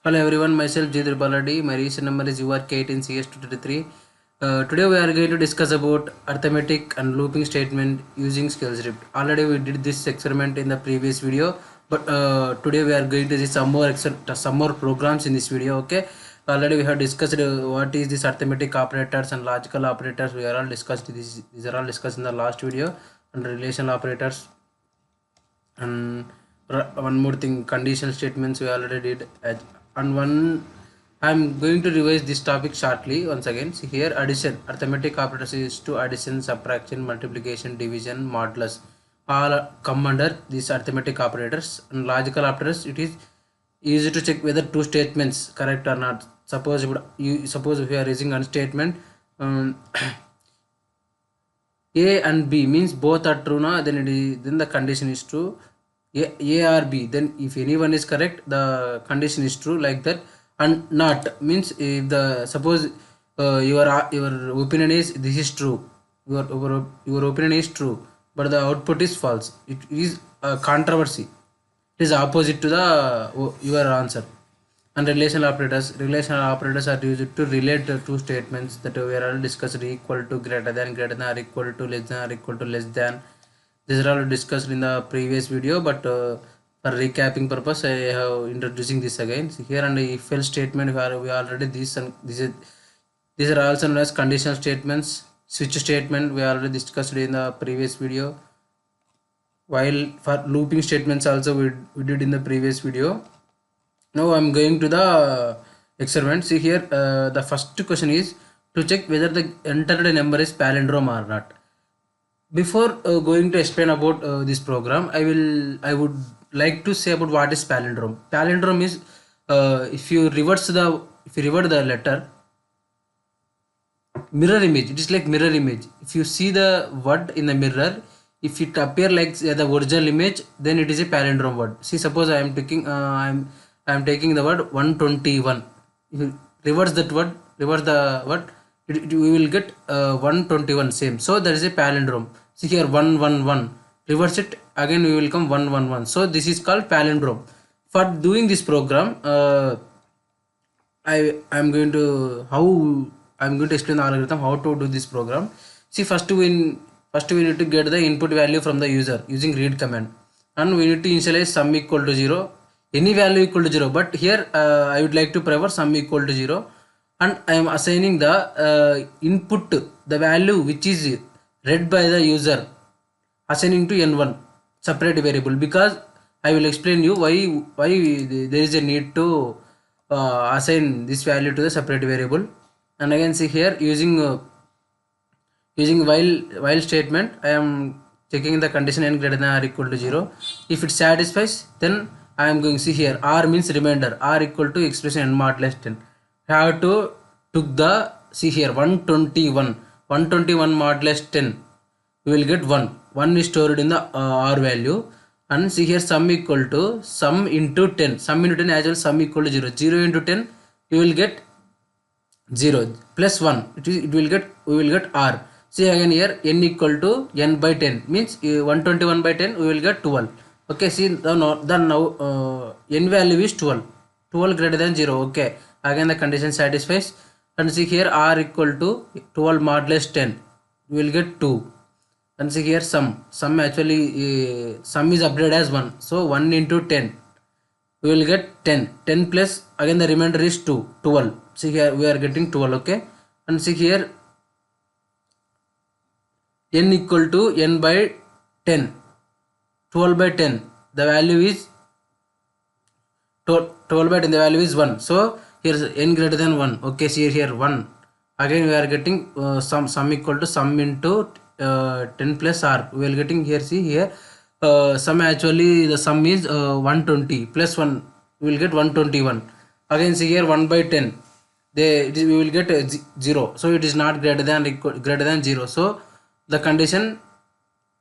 Hello everyone, myself Jidr Baladi. My recent number is URK18CS233. Today we are going to discuss about arithmetic and looping statement using skills ripped. Already we did this experiment in the previous video, but today we are going to see some more programs in this video. Okay, already we have discussed what is this arithmetic operators and logical operators. We are all discussed this. These are all discussed in the last video, and relational operators. And one more thing, conditional statements we already did. And one, I'm going to revise this topic shortly. Once again, see here, addition, arithmetic operators is to addition, subtraction, multiplication, division, modulus, all come under these arithmetic operators. And logical operators, it is easy to check whether two statements correct or not. Suppose if you are using one statement, A and B means both are true now, then the condition is true. A or B, then if anyone is correct, the condition is true, like that. And not means if the suppose your opinion is this is true, your opinion is true, but the output is false. It is a controversy. It is opposite to the your answer. And relational operators are used to relate the two statements that we are all discussed: equal to, greater than, or equal to, less than or equal to, less than. These are all discussed in the previous video, but for recapping purpose I have introducing this again. See here, and if else statement we already these are also known as conditional statements. Switch statement we already discussed in the previous video, while for looping statements also we did in the previous video. Now I'm going to the experiment. See here, the first question is to check whether the entered number is palindrome or not. Before going to explain about this program, I would like to say about what is palindrome. Palindrome is if you revert the letter, mirror image. It is like mirror image. If you see the word in the mirror, if it appear like the original image, then it is a palindrome word. See, suppose I am taking I am taking the word 121. If you reverse that word, reverse the word, we will get 121 same. So that is a palindrome. See here, 111. Reverse it again, we will come 111. So this is called palindrome. For doing this program, I am going to explain the algorithm how to do this program. See, first we need to get the input value from the user using read command, and we need to initialize sum equal to 0, any value equal to 0, but here I would like to prefer sum equal to 0, and I am assigning the input, the value which is read by the user, assigning to n1 separate variable, because I will explain you why there is a need to assign this value to the separate variable. And again, see here, using while statement, I am checking the condition n greater than or equal to 0. If it satisfies, then I am going, see here, r means remainder, r equal to expression n mod less 10. I have to took the, see here, 121 mod less 10, we will get 1 is stored in the r value. And see here, sum equal to sum into 10, sum into 10 as well, sum equal to 0 into 10, we will get 0 plus 1, we will get r. See again here, n equal to n by 10 means 121 by 10, we will get 12. Okay, see now n value is 12 greater than 0. Okay, again the condition satisfies. And see here, r equal to 12 modulus 10, we will get 2. And see here, sum actually sum is updated as 1, so 1 into 10, we will get 10 plus again the remainder is 12. See here, we are getting 12. Okay, and see here, n equal to n by 10, 12 by 10, the value is 12 by 10, the value is 1. So here is n greater than 1. Okay, see here 1. Again we are getting sum equal to sum into 10 plus r. We are getting here, see here, sum actually the sum is 120 plus 1, we will get 121. Again see here, 1 by 10, we will get 0. So it is not greater than 0. So the condition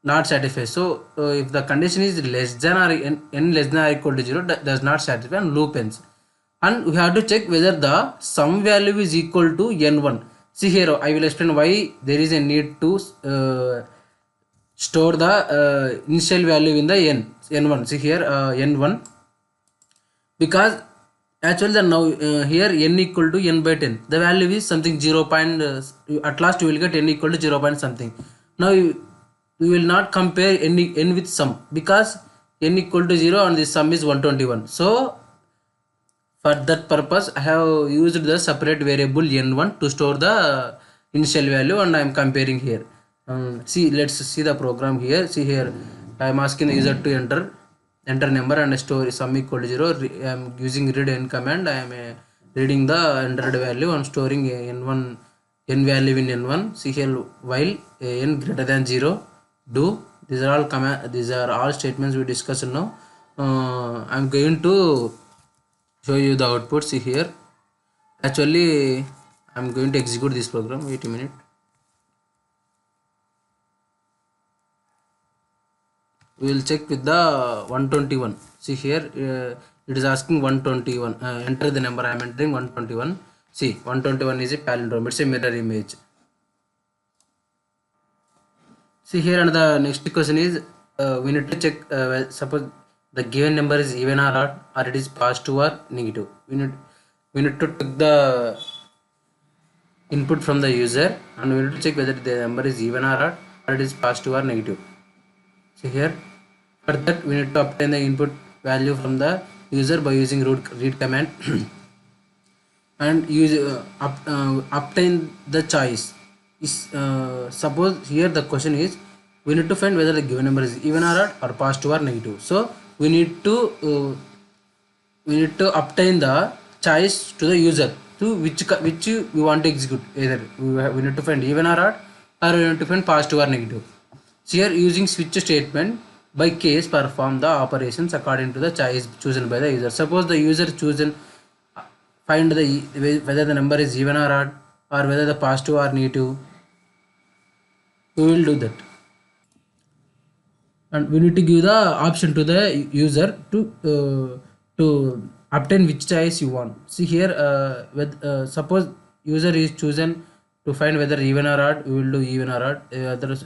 not satisfied. So if the condition is less than or n less than or equal to 0, that does not satisfy, and loop ends. And we have to check whether the sum value is equal to n1. See here, I will explain why there is a need to store the initial value in the n1. See here, n1, because Actually, the now here n equal to n by 10. The value is something 0. At last you will get n equal to 0 point something. Now you will not compare n with sum because n equal to 0 and the sum is 121. So for that purpose, I have used the separate variable n1 to store the initial value, and I am comparing here. See, let's see the program here. See here, I am asking the user to enter number and store sum equal to 0. I am using read n command. I am reading the entered value and storing n1 n value in n1. See here, while n greater than 0, do these are all command. These are all statements we discussed now. I am going to show you the output. See here, actually I'm going to execute this program. Wait a minute. We will check with the 121. See here, it is asking 121. Enter the number. I am entering 121. See, 121 is a palindrome. It's a mirror image. See here, and the next question is we need to check suppose the given number is even or odd, or it is positive or negative. We need to take the input from the user, and we need to check whether the number is even or odd, or it is positive or negative. See here, for that we need to obtain the input value from the user by using read command and use obtain the choice. Suppose here the question is we need to find whether the given number is even or odd or positive or negative. So we need to obtain the choice to the user to which we want to execute. Either we need to find even or odd, or we need to find positive or negative. So here, using switch statement by case perform the operations according to the choice chosen by the user. Suppose the user chosen find whether the number is even or odd, or whether the positive or negative. We will do that, and we need to give the option to the user to obtain which choice you want. See here, suppose user is chosen to find whether even or odd, we will do even or odd.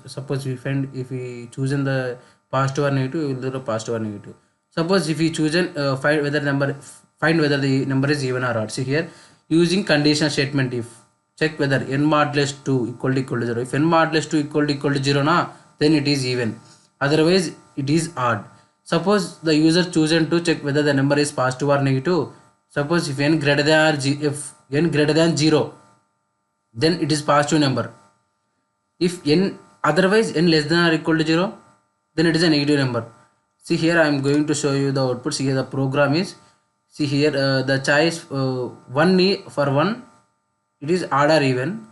Suppose we find if we chosen the positive or negative, we will do the positive or negative. Suppose if we chosen find whether the number is even or odd. See here, using conditional statement if check whether n modulus 2 equal to 0. If n modulus 2 equal to 0 na, then it is even, otherwise it is odd. Suppose the user chosen to check whether the number is positive or negative. Suppose if n greater than 0, then it is positive number. If n otherwise n less than or equal to 0, then it is a negative number. See here, I am going to show you the output. See here, the program is, see here, the choice for 1 it is odd or even.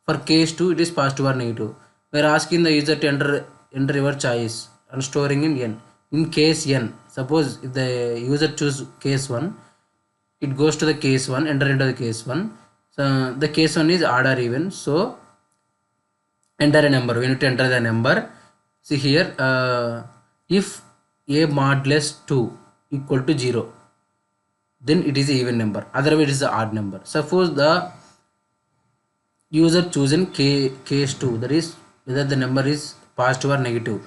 For case 2 it is positive or negative. We are asking the user to enter your choice and storing in n. In case n, suppose if the user choose case 1, it goes to the case 1, enter into the case 1. So the case 1 is odd or even, so enter a number. We need to enter the number. See here, if a modulus 2 equal to 0, then it is an even number, otherwise it is an odd number. Suppose the user chosen case 2, that is whether the number is positive or negative.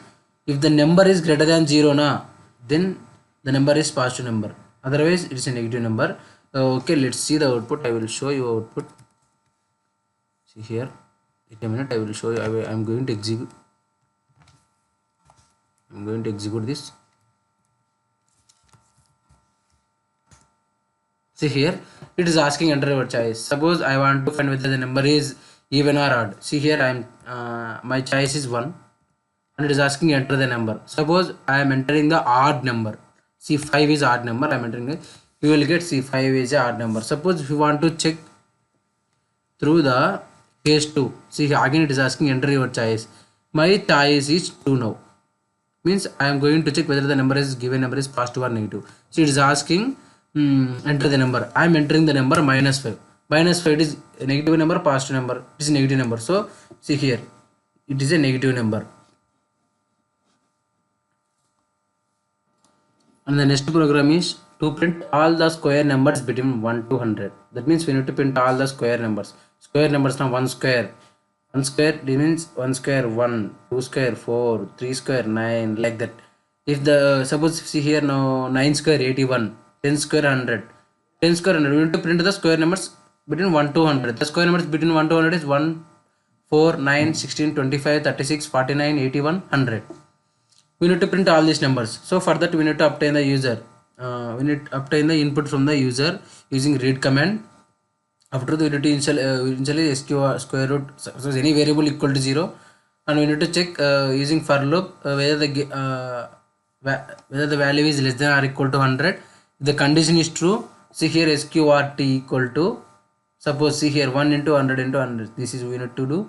If the number is greater than 0 na, then the number is positive number, otherwise it is a negative number. Okay, let's see the output. I will show you output. See here, wait a minute, I will show you. I am going to execute this. See here, it is asking enter your choice. Suppose I want to find whether the number is even or odd. See here, I am my choice is 1, and it is asking enter the number. Suppose I am entering the odd number. See, 5 is odd number. I am entering it. You will get, see, 5 is a odd number. Suppose if you want to check through the case 2, see here, again it is asking enter your choice. My choice is 2 now. Means I am going to check whether the given number is positive or negative. So it is asking enter the number. I am entering the number -5. -5 is a negative number, positive number. It is a negative number. So see here, it is a negative number. And the next program is to print all the square numbers between 1 to 100. That means we need to print all the square numbers. Square numbers now 1 square. 1 square means 1 square 1, 2 square 4, 3 square 9, like that. If the suppose see here now 9 square 81, 10 square 100, 10 square 100. We need to print the square numbers between 1 to 100. The square numbers between 1 to 100 is 1, 4, 9, 16, 25, 36, 49, 81, 100. We need to print all these numbers. So for that we need to obtain the user. We need to obtain the input from the user using read command. After that we need to initially square root, suppose any variable equal to 0, and we need to check using for loop whether the value is less than or equal to 100. If the condition is true, see here sqrt equal to, suppose see here 1 into 100 into 100. This is we need to do.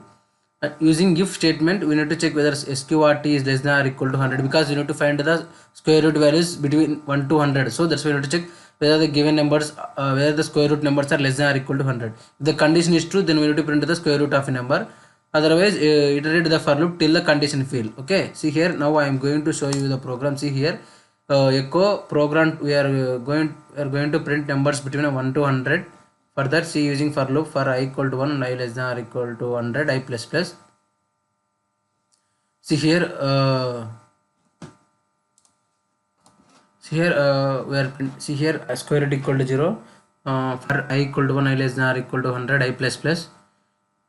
Using if statement, we need to check whether sqrt is less than or equal to 100, because we need to find the square root values between 1 to 100. So that's why we need to check whether the given numbers, whether the square root numbers are less than or equal to 100. If the condition is true, then we need to print the square root of a number. Otherwise, iterate the for loop till the condition fail. Okay. See here. Now I am going to show you the program. See here. Echo program. We are going to print numbers between 1 to 100. For that, see using for loop for I equal to 1 and I less than or equal to 100, I plus plus. See here, see here square root equal to 0, for I equal to 1, I less than or equal to 100, I plus plus.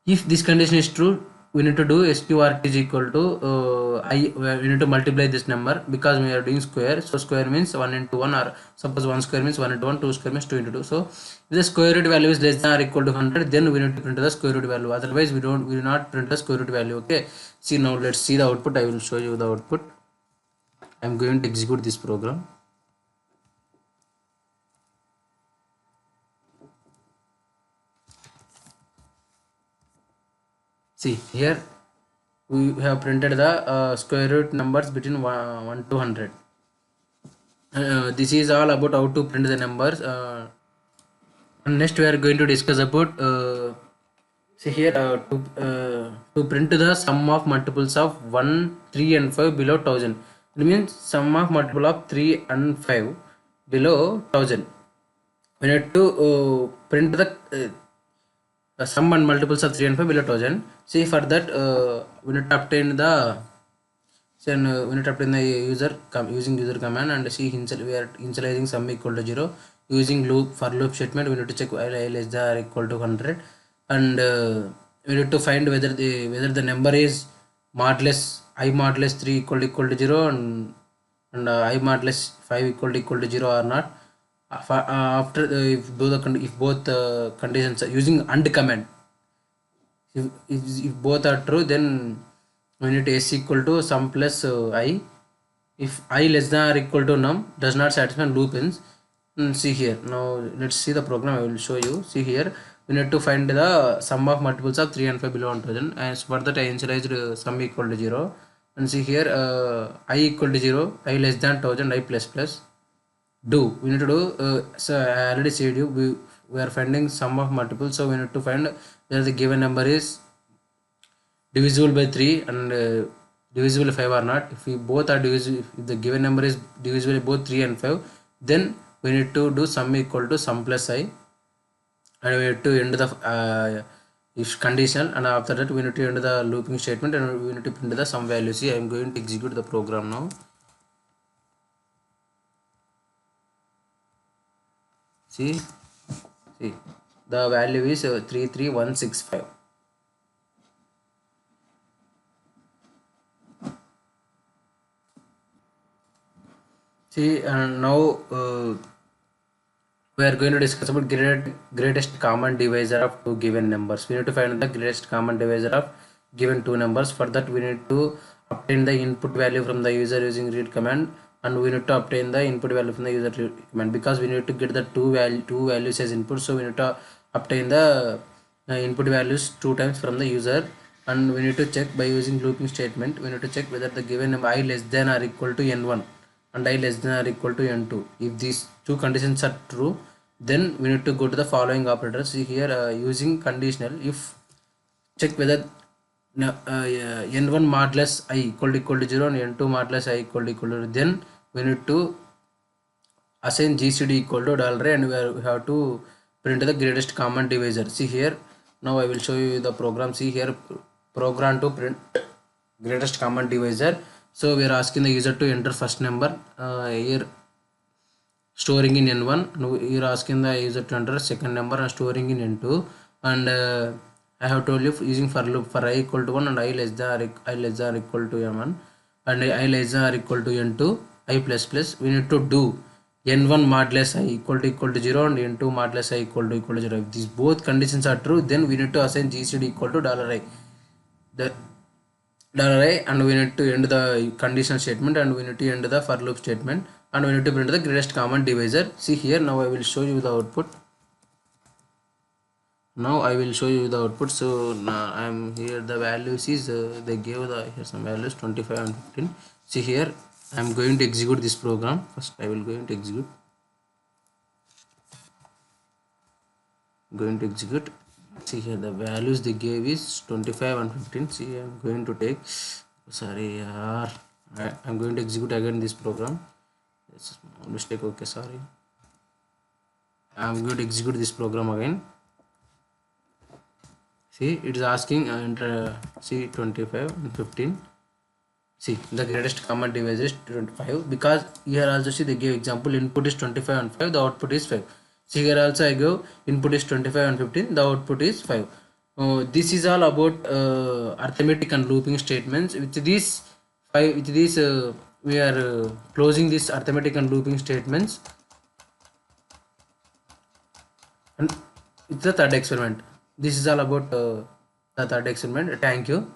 If this condition is true, we need to do sqrt is equal to we need to multiply this number, because we are doing square. So square means 1 into 1, or suppose 1 square means 1 into 1, 2 square means 2 into 2. So if the square root value is less than or equal to 100, then we need to print the square root value. Otherwise we will not print the square root value. Okay. See, now let's see the output. I will show you the output. I am going to execute this program. See here, we have printed the square root numbers between 1 to 100. This is all about how to print the numbers. And next we are going to discuss about see here, to print the sum of multiples of 1, 3 and 5 below 1000. It means sum of multiple of 3 and 5 below 1000. We need to print the sum and multiples of 3 and 5 below 1000. See, for that we need to obtain the user using user command, and see we are initializing sum equal to 0 using loop for loop statement. We need to check I less than or equal to 100, and we need to find whether the number is modulus I modulus 3 equal to 0 and I modulus 5 equal to 0 or not. After if both conditions are using and command, if both are true, then we need to s equal to sum plus I. If I less than or equal to num, does not satisfy, loop ends. See here. Now let's see the program. I will show you. See here, we need to find the sum of multiples of 3 and 5 below 1000, and for that I initialized sum equal to 0, and see here I equal to 0, I less than 1000, I plus plus. Do we need to do so I already said you, we are finding sum of multiples, so we need to find whether the given number is divisible by 3 and divisible by 5 or not. If we both are divisible, if the given number is divisible by both 3 and 5, then we need to do sum equal to sum plus I, and we need to end the if conditional, and after that we need to end the looping statement, and we need to print the sum value. See, I am going to execute the program now. See, the value is 33165. See, and now we are going to discuss about greatest common divisor of two given numbers. We need to find the greatest common divisor of given two numbers. For that, we need to obtain the input value from the user using read command, and we need to obtain the input value from the user command, because we need to get the two values as input. So we need to obtain the input values 2 times from the user, and we need to check by using looping statement. We need to check whether the given number I less than or equal to n1 and I less than or equal to n2. If these two conditions are true, then we need to go to the following operators. See here, using conditional, if check whether n1 modulus I equal to 0 and n2 modulus I equal to 0, then we need to assign gcd equal to $, and we have to print the greatest common divisor. See here, now I will show you the program. See here, program to print greatest common divisor. So we are asking the user to enter first number. Here storing in n1, and you're asking the user to enter second number and storing in n2. And I have told you using for loop for I equal to 1 and I less than or I less than or equal to n1 and I less than or equal to n2 I plus plus, we need to do n1 modulus I equal to 0 and n2 modulus I equal to 0. If these both conditions are true, then we need to assign gcd equal to $i. The $i, and we need to end the conditional statement, and we need to end the for loop statement, and we need to print the greatest common divisor. See here, now I will show you the output. Now I will show you the output. So now I am here, the values is they gave the here some values 25 and 15. See here, I am going to execute this program. First I will going to execute see here, the values they gave is 25 and 15. See, I am going to take, sorry yaar, I am going to execute again this program. It's a small mistake, okay, sorry. I am going to execute this program again. See, it is asking enter, see 25 and 15. See, the greatest common divisor is 25, because here also see they give example input is 25 and 5, the output is 5. See here also I go input is 25 and 15, the output is 5. This is all about arithmetic and looping statements. With this we are closing this arithmetic and looping statements, and it's the third experiment. This is all about the third experiment. Thank you.